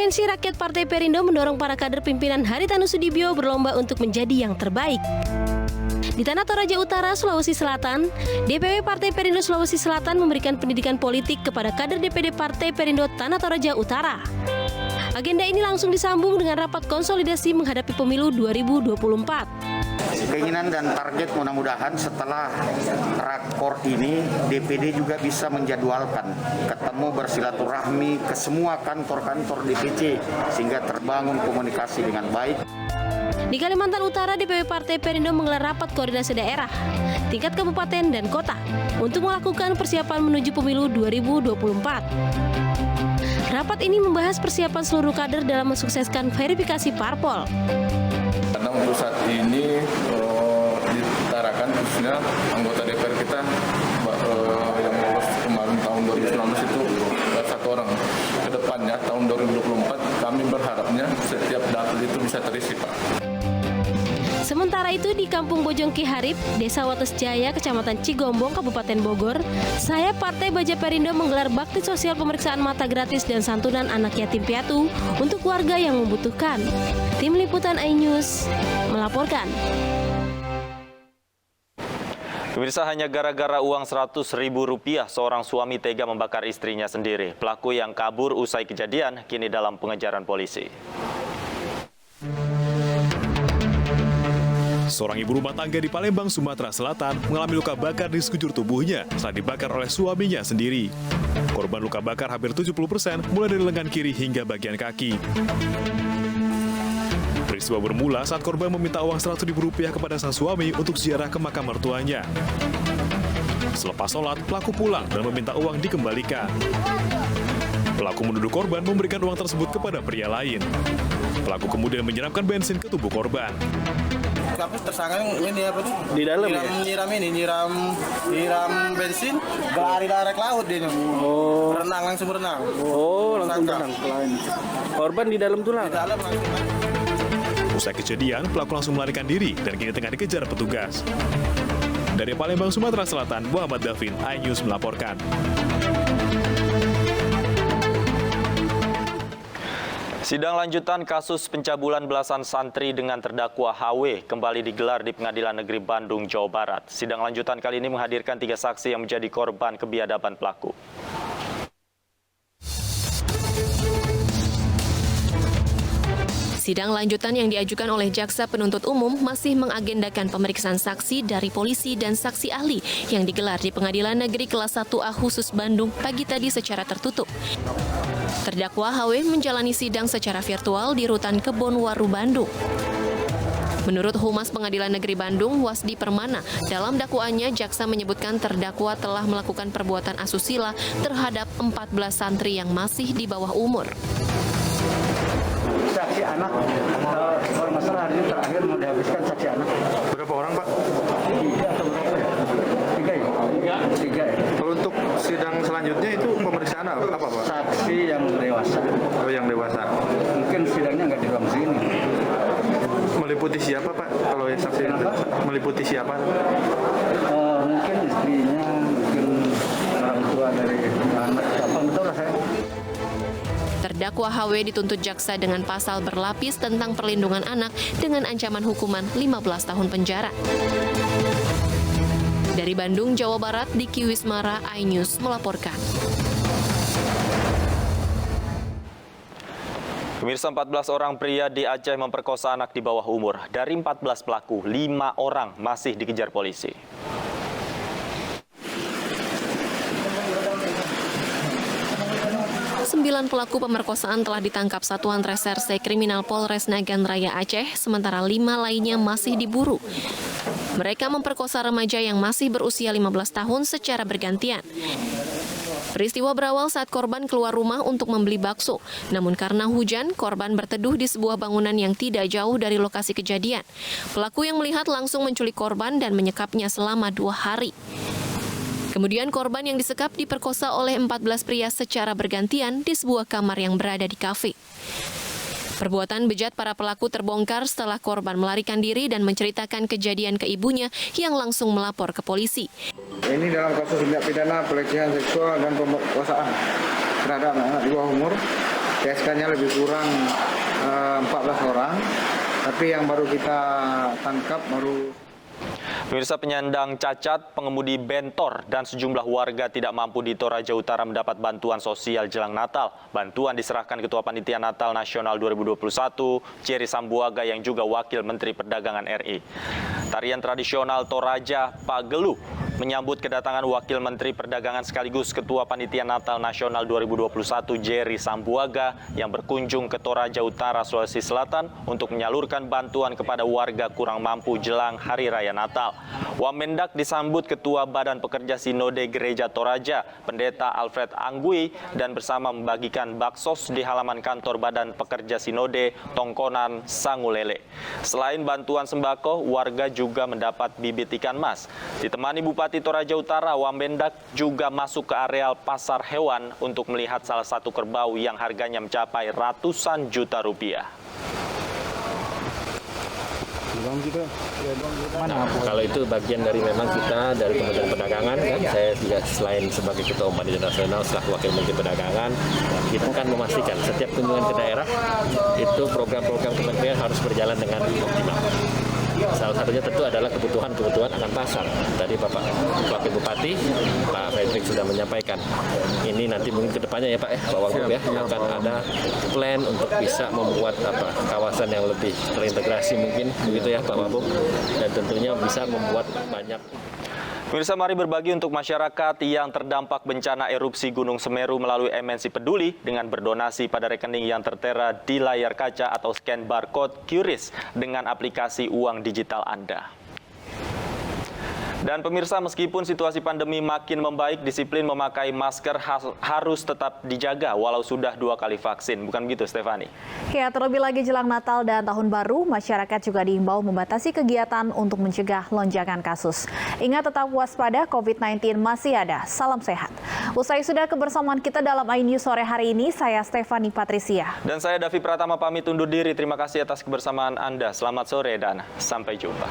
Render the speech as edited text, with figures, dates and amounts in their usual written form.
Konvensi Rakyat Partai Perindo mendorong para kader pimpinan Haritanu Sudibyo berlomba untuk menjadi yang terbaik. Di Tanah Toraja Utara, Sulawesi Selatan, DPW Partai Perindo Sulawesi Selatan memberikan pendidikan politik kepada kader DPD Partai Perindo Tanah Toraja Utara. Agenda ini langsung disambung dengan rapat konsolidasi menghadapi pemilu 2024. Keinginan dan target mudah-mudahan setelah rakor ini DPD juga bisa menjadwalkan ketemu bersilaturahmi ke semua kantor-kantor DPC sehingga terbangun komunikasi dengan baik. Di Kalimantan Utara, DPW Partai Perindo menggelar rapat koordinasi daerah, tingkat kabupaten dan kota untuk melakukan persiapan menuju pemilu 2024. Rapat ini membahas persiapan seluruh kader dalam mensukseskan verifikasi parpol. Karena untuk saat ini ditarakan khususnya anggota DPR kita yang lolos kemarin tahun 2019 itu satu orang. Kedepannya tahun 2024 kami berharapnya setiap dapil itu bisa terisi, Pak. Sementara itu di Kampung Bojong Ki Harip, Desa Wates Jaya, Kecamatan Cigombong, Kabupaten Bogor, Sayap Partai Baja Perindo menggelar bakti sosial pemeriksaan mata gratis dan santunan anak yatim piatu untuk warga yang membutuhkan. Tim Liputan iNews melaporkan. Pemirsa, hanya gara-gara uang Rp100.000, seorang suami tega membakar istrinya sendiri. Pelaku yang kabur usai kejadian kini dalam pengejaran polisi. Seorang ibu rumah tangga di Palembang, Sumatera Selatan mengalami luka bakar di sekujur tubuhnya setelah dibakar oleh suaminya sendiri. Korban luka bakar hampir 70% mulai dari lengan kiri hingga bagian kaki. Peristiwa bermula saat korban meminta uang Rp100.000 kepada sang suami untuk ziarah ke makam mertuanya. Selepas sholat, pelaku pulang dan meminta uang dikembalikan. Pelaku menuduh korban memberikan uang tersebut kepada pria lain. Pelaku kemudian menyiramkan bensin ke tubuh korban. Tapi tersangka ini apa tuh? Di dalam nyiram bensin, lari ke laut dia. Oh. Langsung berenang. Oh, langsung berenang ke lain. Korban di dalam tulang. Di dalam langsung. Usai kejadian, pelaku langsung melarikan diri dan kini tengah dikejar petugas. Dari Palembang, Sumatera Selatan, Muhammad Davin, iNews melaporkan. Sidang lanjutan kasus pencabulan belasan santri dengan terdakwa HW kembali digelar di Pengadilan Negeri Bandung, Jawa Barat. Sidang lanjutan kali ini menghadirkan 3 saksi yang menjadi korban kebiadaban pelaku. Sidang lanjutan yang diajukan oleh Jaksa Penuntut Umum masih mengagendakan pemeriksaan saksi dari polisi dan saksi ahli yang digelar di Pengadilan Negeri Kelas 1A Khusus Bandung pagi tadi secara tertutup. Terdakwa HW menjalani sidang secara virtual di Rutan Kebonwaru, Bandung. Menurut Humas Pengadilan Negeri Bandung, Wasdi Permana, dalam dakwaannya jaksa menyebutkan terdakwa telah melakukan perbuatan asusila terhadap 14 santri yang masih di bawah umur. Saksi anak, kalau masalah hari ini terakhir mau dihabiskan saksi anak. Berapa orang, Pak? 3 atau berapa ya? 3 ya? 3 ya. Kalau untuk sidang selanjutnya itu pemeriksaan apa, Pak? Saksi yang dewasa. Oh, yang dewasa. Mungkin sidangnya nggak di ruang sini. Meliputi siapa, Pak? Kalau yang saksi yang dewasa, meliputi siapa? Mungkin istrinya, mungkin orang tua dari anak. Apa betul lah saya. Terdakwa HW dituntut jaksa dengan pasal berlapis tentang perlindungan anak dengan ancaman hukuman 15 tahun penjara. Dari Bandung, Jawa Barat, Diki Wismara, iNews melaporkan. Pemirsa, 14 orang pria di Aceh memperkosa anak di bawah umur. Dari 14 pelaku, 5 orang masih dikejar polisi. Sembilan pelaku pemerkosaan telah ditangkap Satuan Reserse Kriminal Polres Nagan Raya Aceh, sementara 5 lainnya masih diburu. Mereka memperkosa remaja yang masih berusia 15 tahun secara bergantian. Peristiwa berawal saat korban keluar rumah untuk membeli bakso. Namun karena hujan, korban berteduh di sebuah bangunan yang tidak jauh dari lokasi kejadian. Pelaku yang melihat langsung menculik korban dan menyekapnya selama 2 hari. Kemudian korban yang disekap diperkosa oleh 14 pria secara bergantian di sebuah kamar yang berada di kafe. Perbuatan bejat para pelaku terbongkar setelah korban melarikan diri dan menceritakan kejadian ke ibunya yang langsung melapor ke polisi. Ini dalam kasus tindak pidana pelecehan seksual dan pemerkosaan terhadap anak di bawah umur PSK-nya lebih kurang 14 orang, tapi yang baru kita tangkap baru. Pemirsa, penyandang cacat, pengemudi bentor, dan sejumlah warga tidak mampu di Toraja Utara mendapat bantuan sosial jelang Natal. Bantuan diserahkan Ketua Panitia Natal Nasional 2021, Jerry Sambuaga yang juga Wakil Menteri Perdagangan RI. Tarian tradisional Toraja Pagelu menyambut kedatangan Wakil Menteri Perdagangan sekaligus Ketua Panitia Natal Nasional 2021 Jerry Sambuaga yang berkunjung ke Toraja Utara, Sulawesi Selatan untuk menyalurkan bantuan kepada warga kurang mampu jelang Hari Raya Natal. Wamendak disambut Ketua Badan Pekerja Sinode Gereja Toraja, Pendeta Alfred Anggui, dan bersama membagikan baksos di halaman kantor Badan Pekerja Sinode Tongkonan Sangulele. Selain bantuan sembako, warga juga mendapat bibit ikan mas. Ditemani Bupati Toraja Utara, Wamendak juga masuk ke areal pasar hewan untuk melihat salah satu kerbau yang harganya mencapai ratusan juta rupiah. Kalau itu bagian dari memang kita dari Kementerian Perdagangan, kan saya juga selain sebagai Ketua Panitia Nasional selaku Wakil Menteri Perdagangan, kita kan memastikan setiap kunjungan ke daerah itu program-program kementerian harus berjalan dengan optimal. Salah satunya tentu adalah kebutuhan akan pasar. Tadi Bapak Wakil Bupati, Pak Fredrik sudah menyampaikan. Ini nanti mungkin ke depannya ya Pak Wagub ya, akan ada plan untuk bisa membuat kawasan yang lebih terintegrasi mungkin begitu ya Pak Wagub, dan tentunya bisa membuat banyak. Pemirsa, mari berbagi untuk masyarakat yang terdampak bencana erupsi Gunung Semeru melalui MNC Peduli dengan berdonasi pada rekening yang tertera di layar kaca atau scan barcode QRIS dengan aplikasi uang digital Anda. Dan pemirsa, meskipun situasi pandemi makin membaik, disiplin memakai masker harus tetap dijaga walau sudah 2 kali vaksin. Bukan begitu, Stefani? Ya, terlebih lagi jelang Natal dan Tahun Baru, masyarakat juga diimbau membatasi kegiatan untuk mencegah lonjakan kasus. Ingat, tetap waspada, COVID-19 masih ada. Salam sehat. Usai sudah kebersamaan kita dalam iNews sore hari ini, saya Stefani Patricia. Dan saya Davi Pratama pamit undur diri. Terima kasih atas kebersamaan Anda. Selamat sore dan sampai jumpa.